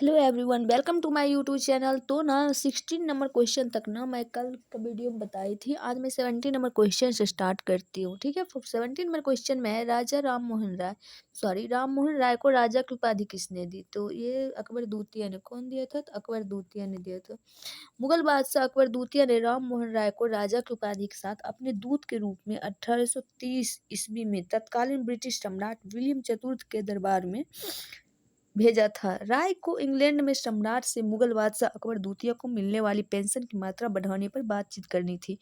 Hello everyone, welcome to my YouTube channel. तो ना 16 number question तक ना मैं कल का वीडियो में बताई थी। आज मैं 17 नंबर क्वेश्चन से स्टार्ट करती हूँ। ठीक है, 17 नंबर क्वेश्चन में है राजा राम मोहन राय को राजा की उपाधि किसने दी? तो ये अकबर द्वितीय ने। कौन दिया था? तो अकबर द्वितीय ने दिया था। मुगल बादशाह अकबर द्वितीय ने राम मोहन राय को राजा की उपाधि के साथ अपने दूत के रूप में 1830 ईस्वी में तत्कालीन ब्रिटिश सम्राट विलियम चतुर्थ के दरबार में भेजा था। राय को इंग्लैंड में सम्राट से मुगल बादशाह अकबर द्वितीय को मिलने वाली पेंशन की मात्रा बढ़ाने पर बातचीत करनी थी।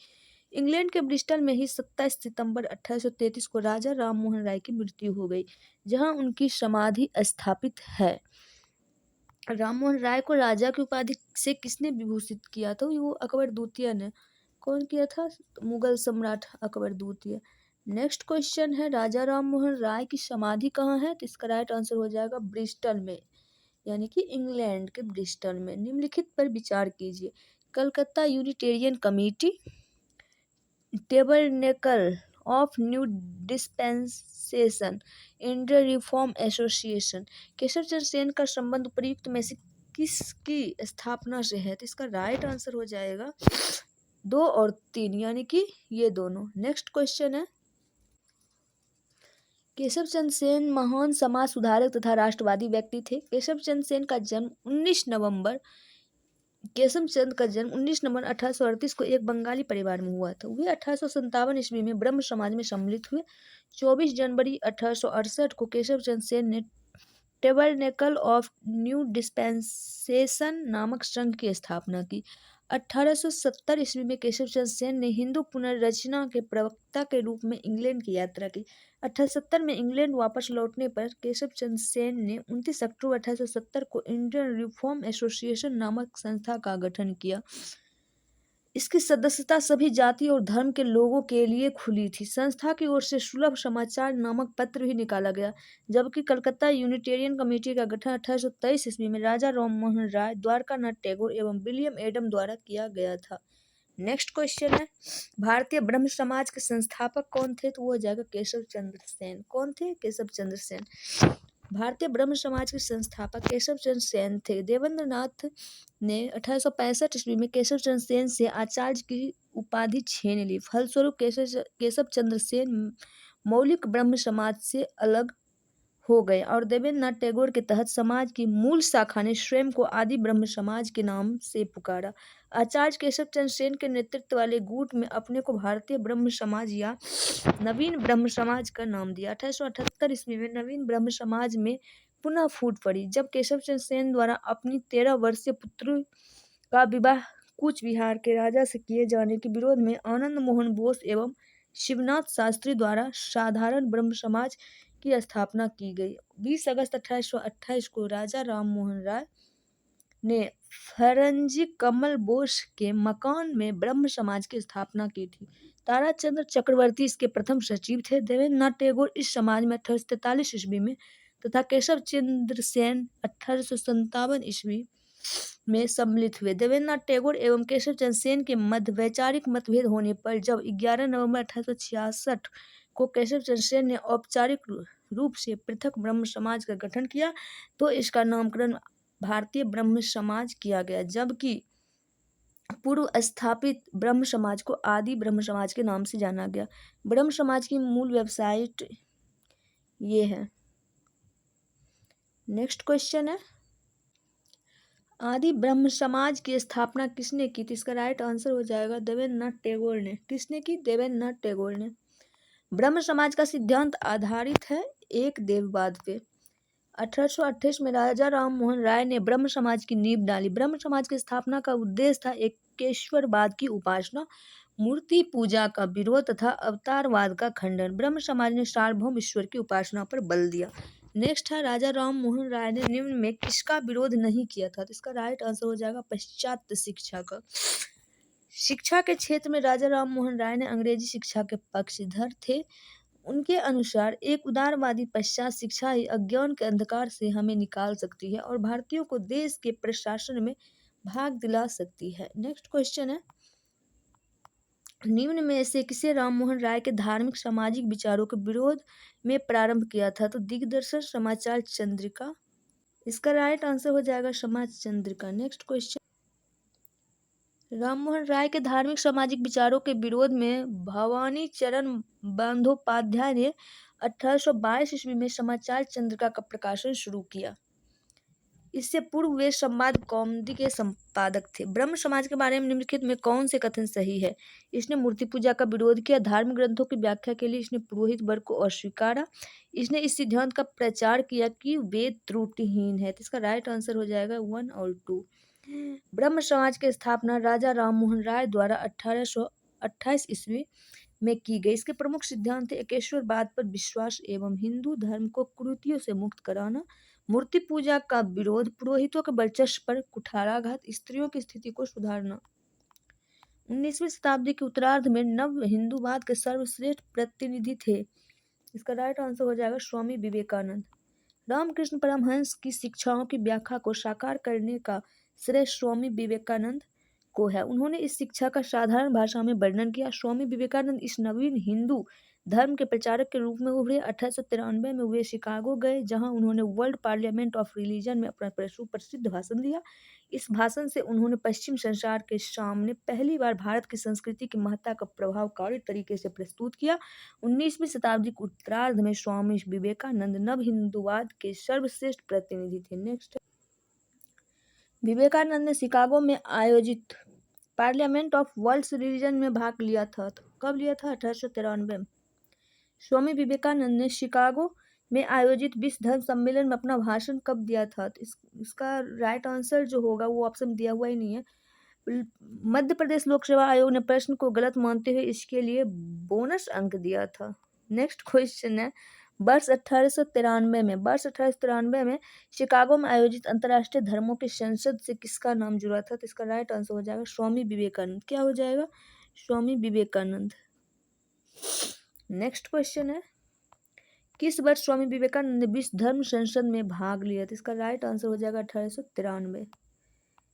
इंग्लैंड के ब्रिस्टल में ही 27 सितंबर 1833 को राजा राम मोहन राय की मृत्यु हो गई, जहां उनकी समाधि स्थापित है। राम मोहन राय को राजा की उपाधि से किसने विभूषित किया? तो वो अकबर द्वितीय ने। कौन किया था? मुगल सम्राट अकबर द्वितीय। नेक्स्ट क्वेश्चन है राजा राम मोहन राय की समाधि कहाँ है? तो इसका राइट आंसर हो जाएगा ब्रिस्टल में, यानी कि इंग्लैंड के ब्रिस्टल में। निम्नलिखित पर विचार कीजिए। Calcutta Unitarian committee, tabernacle of new dispensation, Indian reform association. Keshav Chandra Sen का संबंध उपर्युक्त में से किसकी स्थापना से है? तो इसका राइट आंसर हो जाएगा 2 और 3, यानी कि ये दोनों। नेक्स्ट क्वेश्चन है केशव चंद्र सेन महान समाज सुधारक तथा राष्ट्रवादी व्यक्ति थे। केशव चंद्र सेन का जन्म 19 नवंबर 1838 को एक बंगाली परिवार में हुआ था। वे 1857 ईस्वी में ब्रह्म समाज में सम्मिलित हुए। 24 जनवरी 1868 को केशव चंद्र सेन ने टेबरनेकल ऑफ न्यू डिस्पेंसेशन नामक संघ की स्थापना की। 1870 ईस्वी में केशव चंद्र सेन ने हिंदू पुनर्रचना के प्रवक्ता के रूप में इंग्लैंड की यात्रा की। 1870 में इंग्लैंड वापस लौटने पर केशव चंद्र सेन ने 29 अक्टूबर 1870 को इंडियन रिफॉर्म एसोसिएशन नामक संस्था का गठन किया। इसकी सदस्यता सभी जाति और धर्म के लोगों के लिए खुली थी। संस्था की ओर से सुलभ समाचार नामक पत्र भी निकाला गया। जबकि कलकत्ता यूनिटेरियन कमेटी का गठन 1823 ईस्वी में राजा राम मोहन राय, द्वारकानाथ टैगोर एवं विलियम एडम द्वारा किया गया था। नेक्स्ट क्वेश्चन है भारतीय ब्रह्म समाज के संस्थापक कौन थे? तो वो हो जाएगा केशव चंद्र सेन। कौन थे? केशव चंद्र सेन। भारतीय ब्रह्म समाज के संस्थापक केशव चंद्र सेन थे। देवेंद्र नाथ ने 1865 ईस्वी में केशव चंद्र सेन से आचार्य की उपाधि छीन ली। फलस्वरूप केशव चंद्र सेन मौलिक ब्रह्म समाज से अलग हो गए और देवेंद्र नाथ टैगोर के तहत समाज की मूल शाखा ने स्वयं को आदि ब्रह्म समाज के नाम से पुकारा। आचार्य केशव चंद्र सेन के नेतृत्व वाले गुट में अपने को भारतीय ब्रह्म समाज या नवीन ब्रह्म समाज का नाम दिया। 1878 ईस्वी में नवीन ब्रह्म समाज में पुनः फूट पड़ी, जब केशव चंद्र सेन द्वारा अपनी 13 वर्षीय पुत्री का विवाह कूच बिहार के राजा से किए जाने के विरोध में आनंद मोहन बोस एवं शिवनाथ शास्त्री द्वारा साधारण ब्रह्म समाज की स्थापना की गई। 20 अगस्त 1828 को राजा राम मोहन राय ने फरंजी कमल बोस के मकान में ब्रह्म समाज की स्थापना की थी। ताराचंद्र चक्रवर्ती इसके प्रथम सचिव थे। देवेंद्र नाथ टैगोर इस समाज में 1843 ईस्वी में तथा केशव चंद्र सेन 1857 ईस्वी में सम्मिलित हुए। देवेंद्र नाथ टैगोर एवं केशव चंद्र सेन के मध्य वैचारिक मतभेद होने पर जब 11 नवंबर 1866 को केशव चंद्र सेन ने औपचारिक रूप से पृथक ब्रह्म समाज का गठन किया, तो इसका नामकरण भारतीय ब्रह्म समाज किया गया, जबकि पूर्व स्थापित ब्रह्म समाज को आदि ब्रह्म समाज के नाम से जाना गया। ब्रह्म समाज की मूल वेबसाइट ये है। नेक्स्ट क्वेश्चन है आदि ब्रह्म समाज की स्थापना किसने की? तो इसका राइट आंसर हो जाएगा देवेंद्र नाथ टैगोर ने। किसने की? देवेंद्र नाथ टैगोर ने। ब्रह्म समाज का सिद्धांत आधारित है एक देववाद पे। 1828 में राजा राम मोहन राय ने ब्रह्म समाज की नींव डाली। ब्रह्म समाज की स्थापना का उद्देश्य था एकेश्वरवाद की उपासना, मूर्ति पूजा का विरोध तथा अवतारवाद का खंडन। ब्रह्म समाज ने सार्वभौम ईश्वर की उपासना पर बल दिया। नेक्स्ट है राजा राम मोहन राय ने निम्न में किसका विरोध नहीं किया था? तो इसका राइट आंसर हो जाएगा पाश्चात्य शिक्षा का। शिक्षा के क्षेत्र में राजा राम मोहन राय ने अंग्रेजी शिक्षा के पक्षधर थे। उनके अनुसार एक उदारवादी पश्चात शिक्षा ही अज्ञान के अंधकार से हमें निकाल सकती है और भारतीयों को देश के प्रशासन में भाग दिला सकती है। नेक्स्ट क्वेश्चन है निम्न में से किसे राम मोहन राय के धार्मिक सामाजिक विचारों के विरोध में प्रारंभ किया था? तो दिग्दर्शन, समाचार चंद्रिका, इसका राइट आंसर हो जाएगा समाज चंद्र का। नेक्स्ट क्वेश्चन, राममोहन राय के धार्मिक सामाजिक विचारों के विरोध में भवानी चरण बंदोपाध्याय ने 1822 ईस्वी में समाचार चंद्रिका का प्रकाशन शुरू किया। इससे पूर्व वे संवाद कौमुदी के संपादक थे। ब्रह्म समाज के बारे में निम्नलिखित में कौन से कथन सही है? इसने मूर्ति पूजा का विरोध किया। धार्मिक ग्रंथों की व्याख्या के लिए इसने पुरोहित वर्ग को अस्वीकारा। इसने इस सिद्धांत का प्रचार किया कि वेद त्रुटिहीन है। तो इसका राइट आंसर हो जाएगा 1 और 2। ब्रह्म समाज की स्थापना राजा राममोहन राय द्वारा 1828 ईस्वी में की गई। इसके प्रमुख सिद्धांत थे एकेश्वरवाद पर विश्वास एवं हिंदू धर्म को कुरीतियों से मुक्त कराना, मूर्ति पूजा का विरोध, पुरोहितों के वर्चस्व पर कुठाराघात, स्त्रियों की स्थिति को सुधारना। 19वीं शताब्दी के उत्तरार्ध में नव हिंदूवाद के सर्वश्रेष्ठ प्रतिनिधि थे। इसका राइट आंसर हो जाएगा स्वामी विवेकानंद। रामकृष्ण परमहंस की शिक्षाओं की व्याख्या को साकार करने का श्रेय स्वामी विवेकानंद को है। उन्होंने इस शिक्षा का साधारण भाषा में वर्णन किया। स्वामी विवेकानंद इस नवीन हिंदू धर्म के प्रचारक के रूप में उभरे। 1893 में वे शिकागो गए, जहां उन्होंने वर्ल्ड पार्लियामेंट ऑफ रिलीजन में अपना सुप्रसिद्ध भाषण दिया। इस भाषण से उन्होंने पश्चिम संसार के सामने पहली बार भारत की संस्कृति की महत्ता का प्रभावकारी तरीके से प्रस्तुत किया। 19वीं शताब्दी के उत्तरार्ध में स्वामी विवेकानंद नव हिंदूवाद के सर्वश्रेष्ठ प्रतिनिधि थे। नेक्स्ट, विवेकानंद ने शिकागो में आयोजित पार्लियामेंट ऑफ वर्ल्ड रिलीजन में भाग लिया था। तो कब लिया था? 1893 में। स्वामी विवेकानंद ने शिकागो में आयोजित विश्व धर्म सम्मेलन में अपना भाषण कब दिया था? तो इसका राइट आंसर जो होगा वो ऑप्शन दिया हुआ ही नहीं है। मध्य प्रदेश लोक सेवा आयोग ने प्रश्न को गलत मानते हुए इसके लिए बोनस अंक दिया था। नेक्स्ट क्वेश्चन है, वर्ष 1893 में शिकागो में आयोजित अंतर्राष्ट्रीय धर्मों की संसद से किसका नाम जुड़ा था? तो इसका राइट आंसर हो जाएगा स्वामी विवेकानंद। क्या हो जाएगा? स्वामी विवेकानंद। नेक्स्ट क्वेश्चन है, किस वर्ष स्वामी विवेकानंद ने विश्व धर्म संसद में भाग लिया? तो इसका राइट आंसर हो जाएगा 1893।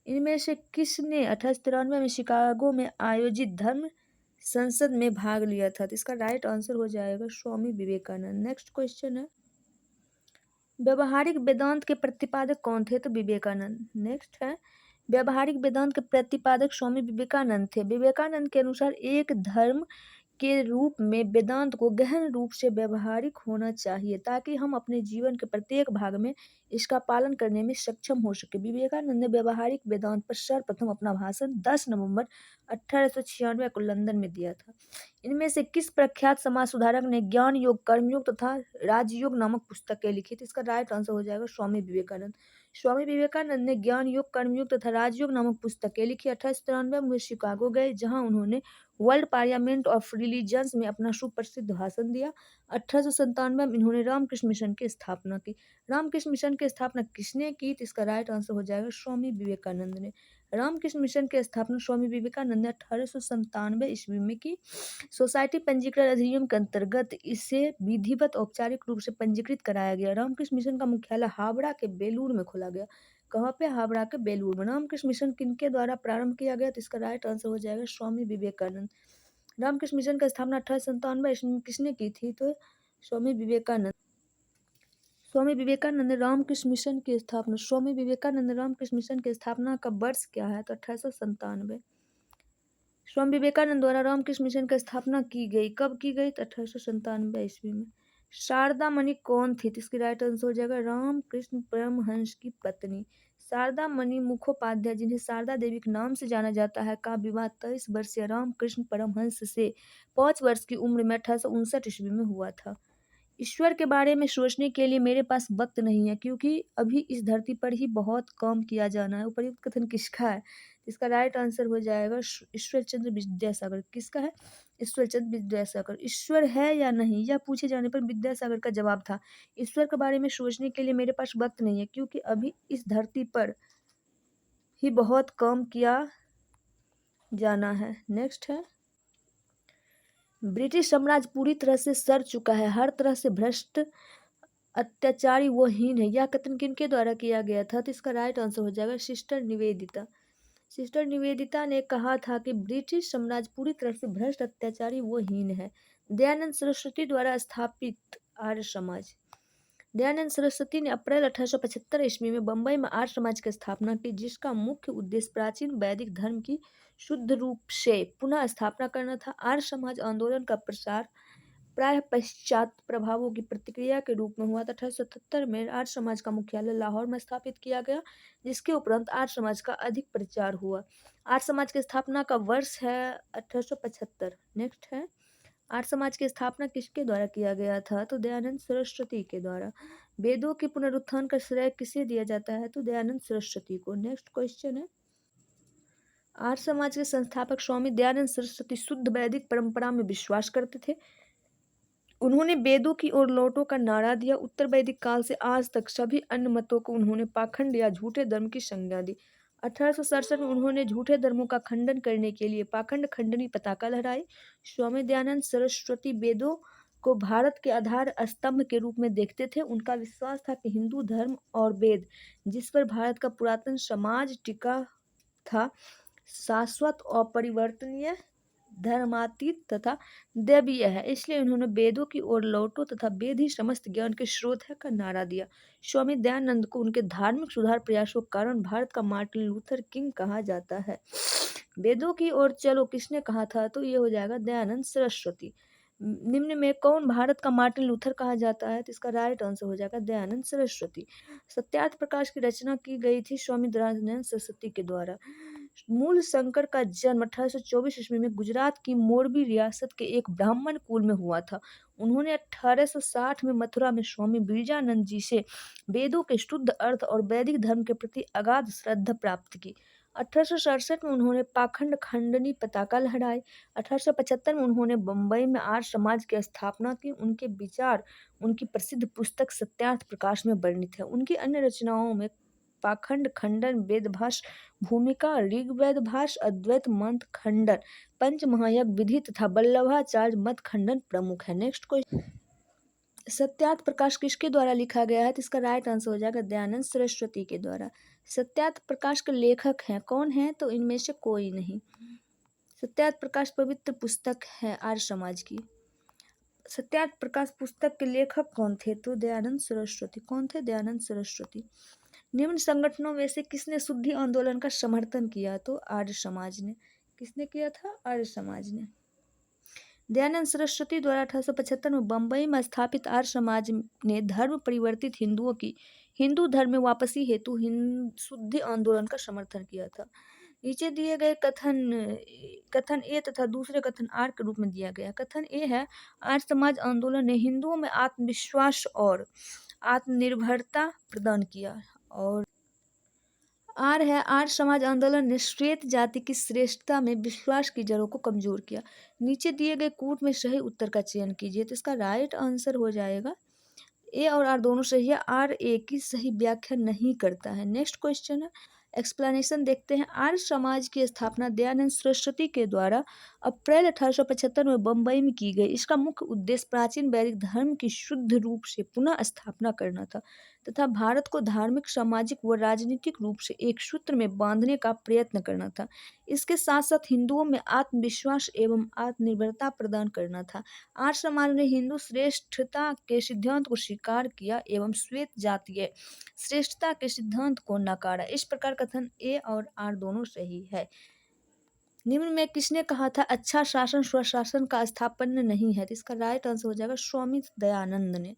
इनमें से किसने 1893 में शिकागो में आयोजित धर्म संसद में भाग लिया था? तो इसका राइट आंसर हो जाएगा स्वामी विवेकानंद। नेक्स्ट क्वेश्चन है, व्यवहारिक वेदांत के प्रतिपादक कौन थे? तो विवेकानंद। नेक्स्ट है, व्यवहारिक वेदांत के प्रतिपादक स्वामी विवेकानंद थे। विवेकानंद के अनुसार एक धर्म के रूप में वेदांत को गहन रूप से व्यवहारिक होना चाहिए ताकि हम अपने जीवन के प्रत्येक भाग में इसका पालन करने में सक्षम हो सके। विवेकानंद ने व्यवहारिक वेदांत पर सर्वप्रथम अपना भाषण 10 नवंबर 1896 को लंदन में दिया था। इनमें से किस प्रख्यात समाज सुधारक ने ज्ञान योग, कर्मयोग तथा राजयोग नामक पुस्तकें लिखी थी? इसका राइट आंसर हो जाएगा स्वामी विवेकानंद। स्वामी विवेकानंद ने ज्ञान योग, कर्मयोग तथा राजयोग नामक पुस्तकें लिखी। 1893 में शिकागो गए, जहां उन्होंने वर्ल्ड पार्लियामेंट ऑफ रिलीजन्स में अपना सुप्रसिद्ध भाषण दिया। 1897 में इन्होंने रामकृष्ण मिशन की स्थापना की। रामकृष्ण मिशन की स्थापना किसने की? तो इसका राइट आंसर हो जाएगा स्वामी विवेकानंद ने। रामकृष्ण मिशन की स्थापना स्वामी विवेकानंद ने 1897 ईस्वी में की। सोसाइटी पंजीकरण अधिनियम के अंतर्गत इसे विधिवत औपचारिक रूप से पंजीकृत कराया गया। रामकृष्ण मिशन का मुख्यालय हावड़ा के बेलूर में खोला गया। कहाँ पे? हावड़ा के बेलूर में। रामकृष्ण मिशन किनके द्वारा प्रारंभ किया गया? तो इसका राइट आंसर हो जाएगा स्वामी विवेकानंद। रामकृष्ण मिशन की स्थापना 1897 ईस्वी में किसने की थी? तो स्वामी विवेकानंद। स्वामी विवेकानंद रामकृष्ण मिशन की स्थापना का वर्ष क्या है? तो 1897। स्वामी विवेकानंद द्वारा रामकृष्ण मिशन की स्थापना की गई। कब की गई? तो 1897 ईस्वी में। शारदा मणि कौन थी? तो इसकी राइट आंसर हो जाएगा रामकृष्ण परमहंस की पत्नी शारदा मणि मुखोपाध्याय, जिन्हें शारदा देवी के नाम से जाना जाता है, का विवाह 23 वर्षीय रामकृष्ण परमहंस से 5 वर्ष की उम्र में 1859 ईस्वी में हुआ था। ईश्वर के बारे में सोचने के लिए मेरे पास वक्त नहीं है, क्योंकि अभी इस धरती पर ही बहुत काम किया जाना है। उपर्युक्त कथन किसका है? इसका राइट आंसर हो जाएगा ईश्वर चंद्र विद्यासागर। किसका है? ईश्वर चंद्र विद्यासागर। ईश्वर है या नहीं, यह पूछे जाने पर विद्यासागर का जवाब था, ईश्वर के बारे में सोचने के लिए मेरे पास वक्त नहीं है, क्योंकि अभी इस धरती पर ही बहुत काम किया जाना है। नेक्स्ट है, ब्रिटिश साम्राज्य पूरी तरह से सड़ चुका है, हर तरह से भ्रष्ट, अत्याचारी व हीन है। यह कथन किनके द्वारा किया गया था? तो इसका राइट आंसर हो जाएगा सिस्टर निवेदिता। सिस्टर निवेदिता ने कहा था कि ब्रिटिश साम्राज्य पूरी तरह से भ्रष्ट, अत्याचारी व हीन है। दयानंद सरस्वती द्वारा स्थापित आर्य समाज। दयानंद सरस्वती ने अप्रैल 1875 ईस्वी में बंबई में आर्य समाज की स्थापना की, जिसका मुख्य उद्देश्य प्राचीन वैदिक धर्म की शुद्ध रूप से पुनः स्थापना करना था। आर्य समाज आंदोलन का प्रसार प्राय पश्चात प्रभावों की प्रतिक्रिया के रूप में हुआ था। 1877 में आर्य समाज का मुख्यालय लाहौर में स्थापित किया गया, जिसके उपरांत आर्य समाज का अधिक प्रचार हुआ। आर्य समाज की स्थापना का वर्ष है 1875। नेक्स्ट है, आर्य समाज की स्थापना किसके द्वारा किया गया था? तो दयानंद सरस्वती के द्वारा। वेदों के पुनरुत्थान का श्रेय किसे दिया जाता है? तो दयानंद सरस्वती को। नेक्स्ट क्वेश्चन है, आर्य समाज के संस्थापक स्वामी दयानंद सरस्वती शुद्ध वैदिक परंपरा में विश्वास करते थे। उन्होंने वेदों की ओर लौटो का नारा दिया। उत्तर वैदिक काल से आज तक सभी अन्य मतों को उन्होंने पाखंड या झूठे धर्म की संज्ञा दी। 1867 में उन्होंने झूठे धर्मों का खंडन करने के लिए पाखंड खंडनी पताका लहराई। स्वामी दयानंद सरस्वती वेदों को भारत के आधार स्तंभ के रूप में देखते थे। उनका विश्वास था कि हिंदू धर्म और वेद, जिस पर भारत का पुरातन समाज टिका था, शाश्वत और परिवर्तनीय, धर्मातीत तथा दैवीय है। इसलिए उन्होंने वेदों की ओर लौटो तथा वेद ही समस्त ज्ञान के स्रोत है का नारा दिया। स्वामी दयानंद को उनके धार्मिक सुधार प्रयासों के कारण भारत का मार्टिन लूथर किंग कहा जाता है। वेदों की ओर चलो किसने कहा था? तो ये हो जाएगा दयानंद सरस्वती। निम्न में कौन भारत का मार्टिन लूथर कहा जाता है? तो इसका राइट आंसर हो जाएगा दयानंद सरस्वती। सत्यार्थ प्रकाश की रचना की गई थी स्वामी दयानंद सरस्वती के द्वारा। मूल शंकर का जन्म 1824 ईस्वी में गुजरात की मोरबी रियासत के एक ब्राह्मण कुल में हुआ था। उन्होंने 1860 में मथुरा में स्वामी बिरजानंद जी से वेदों के शुद्ध अर्थ और वैदिक धर्म के प्रति अगाध श्रद्धा प्राप्त की। 1867 में उन्होंने पाखंड खंडनी पताका लहराई। 1875 में उन्होंने बंबई में आर्य समाज की स्थापना की। उनके विचार उनकी प्रसिद्ध पुस्तक सत्यार्थ प्रकाश में वर्णित है। उनकी अन्य रचनाओं में पाखंड खंडन, वेदभाष भूमिका, ऋग्वेद भाष, अद्वैत मंत्र खंडन, पंच महायज्ञ विधि तथा वल्लभाचार्य मत खंडन प्रमुख है। नेक्स्ट क्वेश्चन, सत्यार्थ प्रकाश किसके द्वारा लिखा गया है? तो इसका राइट आंसर हो जाएगा दयानंद सरस्वती के द्वारा। सत्यार्थ प्रकाश के लेखक हैं कौन है? तो इनमें से कोई नहीं। सत्यार्थ प्रकाश पवित्र पुस्तक है आर्य समाज की। सत्यार्थ प्रकाश पुस्तक के लेखक कौन थे? तो दयानंद सरस्वती। कौन थे? दयानंद सरस्वती। निम्न संगठनों में से किसने शुद्धि आंदोलन का समर्थन किया? तो आर्य समाज ने। किसने किया था? आर्य समाज ने। दयानंद सरस्वती द्वारा 1875 में बंबई में स्थापित आर्य समाज ने धर्म परिवर्तित हिंदुओं की हिंदू धर्म में वापसी हेतु शुद्धि आंदोलन का समर्थन किया था। नीचे दिए गए कथन ए तथा दूसरे कथन आर के रूप में दिया गया। कथन ए है, आर्य समाज आंदोलन ने हिंदुओं में आत्मविश्वास और आत्मनिर्भरता प्रदान किया। और आर है, आर्य समाज आंदोलन ने श्वेत जाति की श्रेष्ठता में विश्वास की जड़ों को कमजोर किया। नीचे दिए गए कूट में सही उत्तर का चयन कीजिए। तो इसका राइट आंसर हो जाएगा ए और आर दोनों सही है। आर ए की सही व्याख्या नहीं करता है। नेक्स्ट क्वेश्चन है, एक्सप्लेनेशन देखते हैं। आर्य समाज की स्थापना दयानंद सरस्वती के द्वारा अप्रैल 1875 में बंबई में की गई। इसका मुख्य उद्देश्य प्राचीन वैदिक धर्म की शुद्ध रूप से पुनः स्थापना करना था तथा भारत को धार्मिक, सामाजिक व राजनीतिक रूप से एक सूत्र में बांधने का प्रयत्न करना था। इसके साथ साथ हिंदुओं में आत्मविश्वास एवं आत्मनिर्भरता प्रदान करना था। आर्य समाज ने हिंदू श्रेष्ठता के सिद्धांत को स्वीकार किया एवं श्वेत जातीय श्रेष्ठता के सिद्धांत को नकारा। इस प्रकार कथन ए और आर दोनों सही है। निम्न में किसने कहा था अच्छा शासन स्वशासन का स्थापना नहीं है? तो इसका राइट आंसर हो जाएगा स्वामी दयानंद ने।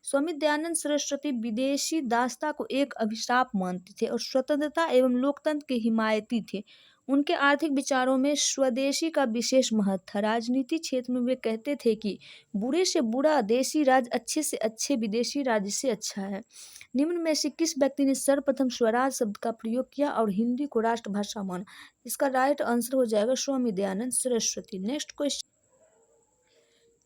स्वामी दयानंद सरस्वती विदेशी दासता को एक अभिशाप मानते थे और स्वतंत्रता एवं लोकतंत्र के हिमायती थे। उनके आर्थिक विचारों में स्वदेशी का विशेष महत्व था। राजनीति क्षेत्र में वे कहते थे कि बुरे से बुरा देशी राज अच्छे से अच्छे विदेशी राज्य से अच्छा है। निम्न में से किस व्यक्ति ने सर्वप्रथम स्वराज शब्द का प्रयोग किया और हिंदी को राष्ट्रभाषा माना? इसका राइट आंसर हो जाएगा स्वामी दयानंद सरस्वती। नेक्स्ट क्वेश्चन,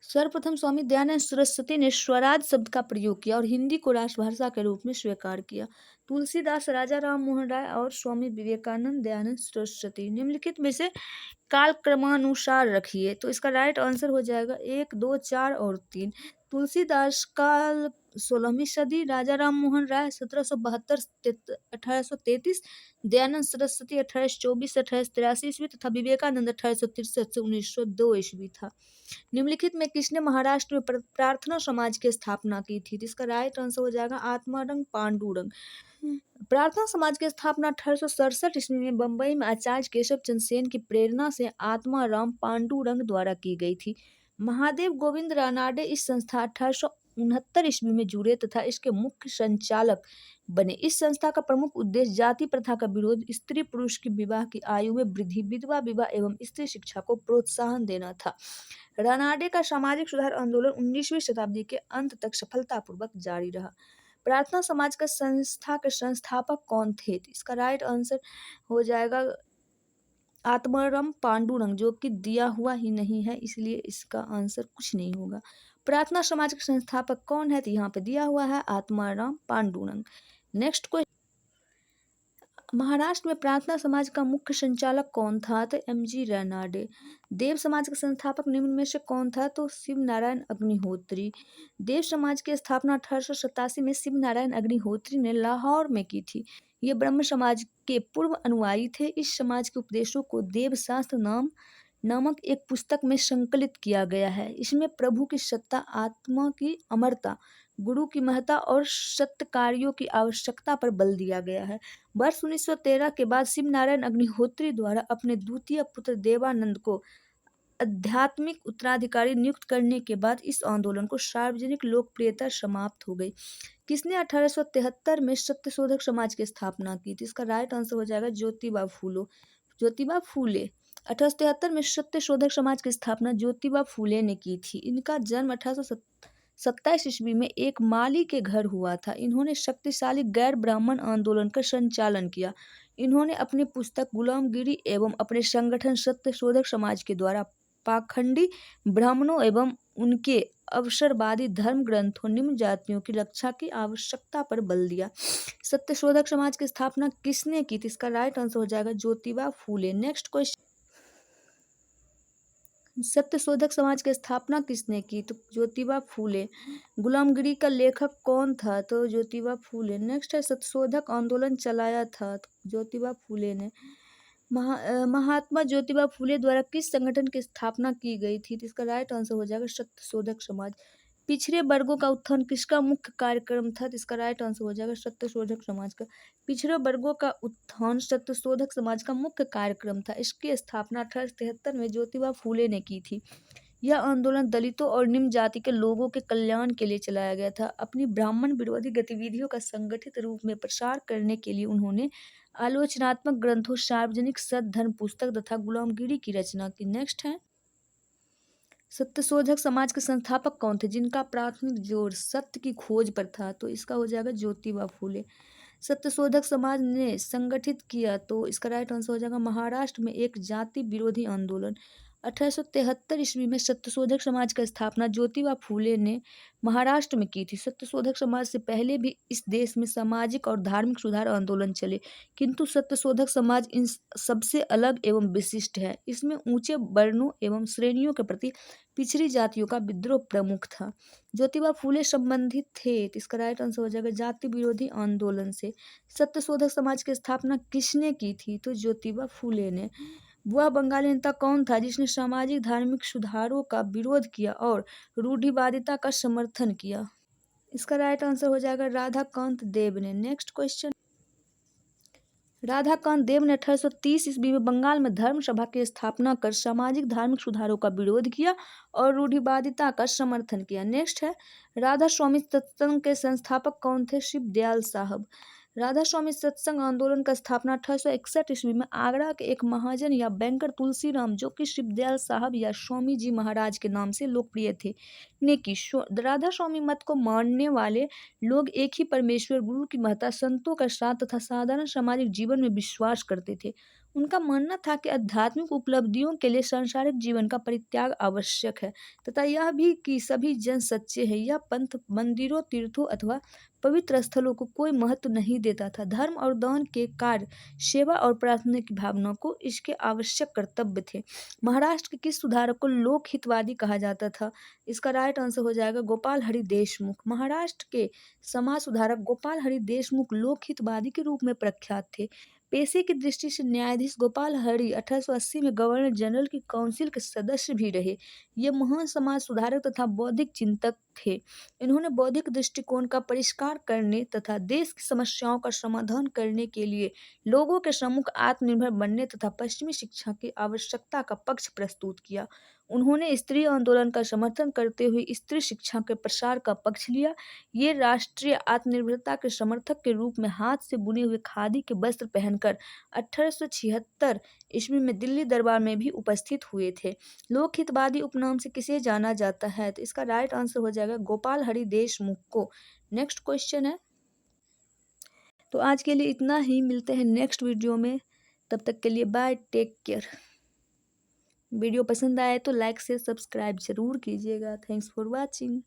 सर्वप्रथम स्वामी दयानंद सरस्वती ने स्वराज शब्द का प्रयोग किया और हिंदी को राष्ट्रभाषा के रूप में स्वीकार किया। तुलसीदास, राजा राम मोहन राय और स्वामी विवेकानंद, दयानंद सरस्वती। निम्नलिखित में से काल क्रमानुसार रखिए। तो इसका राइट आंसर हो जाएगा 1, 2, 4 और 3। तुलसीदास काल 16वीं सदी, राजा राम मोहन राय 1772 1833, दयानंद सरस्वती 1824 1883 ईस्वी तथा विवेकानंद 1863 से 1902 ईस्वी था। निम्नलिखित में किसने महाराष्ट्र में प्रार्थना समाज की स्थापना की थी? इसका राइट आंसर हो जाएगा आत्मारंग पांडुरंग। प्रार्थना समाज की स्थापना 1867 ईस्वी में बंबई में आचार्य केशव चंद्र सेन की प्रेरणा से आत्माराम पांडुरंग द्वारा की गई थी। महादेव गोविंद रानाडे इस संस्था 1869 ईस्वी में जुड़े तथा इसके मुख्य संचालक बने। इस संस्था का प्रमुख उद्देश्य जाति प्रथा का विरोध, स्त्री पुरुष की विवाह की आयु में वृद्धि, विधवा विवाह एवं स्त्री शिक्षा को प्रोत्साहन देना था। रानाडे का सामाजिक सुधार आंदोलन 19वीं शताब्दी के अंत तक सफलतापूर्वक जारी रहा। प्रार्थना समाज का संस्था के संस्थापक कौन थे? तो इसका राइट आंसर हो जाएगा आत्माराम पांडुरंग, जो कि दिया हुआ ही नहीं है, इसलिए इसका आंसर कुछ नहीं होगा। प्रार्थना समाज के संस्थापक कौन है? तो यहाँ पे दिया हुआ है आत्माराम पांडुरंग। नेक्स्ट क्वेश्चन, महाराष्ट्र में प्रार्थना समाज का मुख्य संचालक कौन था? तो एमजी रानाडे। देव समाज का संस्थापक निम्न में से कौन था? तो शिव नारायण अग्निहोत्री। देव समाज की स्थापना 1887 में शिव नारायण अग्निहोत्री ने लाहौर में की थी। ये ब्रह्म समाज के पूर्व अनुयायी थे। इस समाज के उपदेशों को देव शास्त्र नामक एक पुस्तक में संकलित किया गया है। इसमें प्रभु की सत्ता, आत्मा की अमरता, गुरु की महत्ता और सत्य कार्यों की आवश्यकता पर बल दिया गया है। वर्ष 1913 के बाद शिव नारायण अग्निहोत्री द्वारा अपने द्वितीय पुत्र देवानंद को आध्यात्मिक उत्तराधिकारी नियुक्त करने के बाद इस आंदोलन को सार्वजनिक लोकप्रियता समाप्त हो गई। किसने 1873 में सत्यशोधक समाज की स्थापना की थी? इसका राइट आंसर हो जाएगा ज्योतिबा फूले। 1873 में सत्यशोधक समाज की स्थापना ज्योतिबा फूले ने की थी। इनका जन्म 1827 ईस्वी में एक माली के घर हुआ था। इन्होंने शक्तिशाली गैर ब्राह्मण आंदोलन का संचालन किया। इन्होंने अपनी पुस्तक गुलामगिरी एवं अपने संगठन सत्यशोधक समाज के द्वारा पाखंडी ब्राह्मणों एवं उनके अवसरवादी धर्म ग्रंथों निम्न जातियों की रक्षा की आवश्यकता पर बल दिया। सत्यशोधक समाज की स्थापना किसने की थी? इसका राइट आंसर हो जाएगा ज्योतिबा फूले। नेक्स्ट क्वेश्चन, सत्यशोधक समाज की स्थापना किसने की? तो ज्योतिबा फूले। गुलामगिरी का लेखक कौन था? तो ज्योतिबा फूले। नेक्स्ट है, सत्यशोधक आंदोलन चलाया था? तो ज्योतिबा फूले ने। महात्मा ज्योतिबा फूले द्वारा किस संगठन की स्थापना की गई थी? तो इसका राइट आंसर हो जाएगा सत्यशोधक समाज। पिछड़े वर्गों का उत्थान किसका मुख्य कार्यक्रम था? तो इसका राइट आंसर हो जाएगा सत्यशोधक समाज का। पिछड़े वर्गों का उत्थान सत्यशोधक समाज का मुख्य कार्यक्रम था। इसकी स्थापना 1873 में ज्योतिबा फूले ने की थी। यह आंदोलन दलितों और निम्न जाति के लोगों के कल्याण के लिए चलाया गया था। अपनी ब्राह्मण विरोधी गतिविधियों का संगठित रूप में प्रसार करने के लिए उन्होंने आलोचनात्मक ग्रंथों, सार्वजनिक सद्धर्म पुस्तक तथा गुलामगिरी की रचना की। नेक्स्ट है, सत्यशोधक समाज के संस्थापक कौन थे जिनका प्राथमिक जोर सत्य की खोज पर था? तो इसका हो जाएगा ज्योतिबा फूले। सत्यशोधक समाज ने संगठित किया, तो इसका राइट आंसर हो जाएगा महाराष्ट्र में एक जाति विरोधी आंदोलन। 1873 ईस्वी में सत्यशोधक समाज का स्थापना ज्योतिबा फूले ने महाराष्ट्र में की थी। सत्यशोधक समाज से पहले भी इस देश में सामाजिक और धार्मिक सुधार आंदोलन चले, किंतु सत्यशोधक समाज इन सबसे अलग एवं विशिष्ट है। इसमें ऊंचे वर्णों एवं श्रेणियों के प्रति पिछड़ी जातियों का विद्रोह प्रमुख था। ज्योतिबा फूले संबंधित थे, तो इसका राइट आंसर हो जाएगा जाति विरोधी आंदोलन से। सत्यशोधक समाज की स्थापना किसने की थी? तो ज्योतिबा फूले ने। वह बंगाली नेता कौन था जिसने सामाजिक धार्मिक सुधारों का विरोध किया और रूढ़िवादिता का समर्थन किया? इसका राइट आंसर हो जाएगा राधाकांत देव ने। नेक्स्ट क्वेश्चन, राधाकांत देव ने 1830 ईस्वी में बंगाल में धर्म सभा की स्थापना कर सामाजिक धार्मिक सुधारों का विरोध किया और रूढ़िवादिता का समर्थन किया। नेक्स्ट है, राधा स्वामी सत्संग के संस्थापक कौन थे? शिव दयाल साहब। राधा स्वामी सत्संग आंदोलन का स्थापना 1861 ईस्वी में आगरा के एक महाजन या बैंकर तुलसीराम, जो कि शिवदयाल साहब या स्वामी जी महाराज के नाम से लोकप्रिय थे, ने की। राधा स्वामी मत को मानने वाले लोग एक ही परमेश्वर, गुरु की महत्ता, संतों का साथ तथा साधारण सामाजिक जीवन में विश्वास करते थे। उनका मानना था कि आध्यात्मिक उपलब्धियों के लिए सांसारिक जीवन का परित्याग आवश्यक है तथा यह भी कि सभी जन सच्चे हैं। यह पंथ मंदिरों, तीर्थों अथवा पवित्र स्थलों को कोई महत्व नहीं देता था। धर्म और दान के कार्य, सेवा और प्रार्थना की भावना को इसके आवश्यक कर्तव्य थे। महाराष्ट्र के किस सुधारक को लोकहितवादी कहा जाता था? इसका राइट आंसर हो जाएगा गोपाल हरि देशमुख। महाराष्ट्र के समाज सुधारक गोपाल हरि देशमुख लोकहितवादी के रूप में प्रख्यात थे। पेशे की दृष्टि से न्यायाधीश गोपाल हरि 1880 में गवर्नर जनरल की काउंसिल के सदस्य भी रहे। ये महान समाज सुधारक तथा बौद्धिक चिंतक थे। इन्होंने बौद्धिक दृष्टिकोण का परिष्कार करने तथा देश की समस्याओं का समाधान करने के लिए लोगों के सम्मुख आत्मनिर्भर बनने तथा पश्चिमी शिक्षा की आवश्यकता का पक्ष प्रस्तुत किया। उन्होंने स्त्री आंदोलन का समर्थन करते हुए स्त्री शिक्षा के प्रसार का पक्ष लिया। ये राष्ट्रीय आत्मनिर्भरता के समर्थक के रूप में हाथ से बुने हुए खादी के वस्त्र पहनकर 1876 ईस्वी में दिल्ली दरबार में भी उपस्थित हुए थे। लोकहितवादी उपनाम से किसे जाना जाता है? तो इसका राइट आंसर हो जाएगा गोपाल हरि देशमुख को। नेक्स्ट क्वेश्चन है, तो आज के लिए इतना ही, मिलते हैं नेक्स्ट वीडियो में। तब तक के लिए बाय, टेक केयर। वीडियो पसंद आए तो लाइक से सब्सक्राइब जरूर कीजिएगा। Thanks for watching.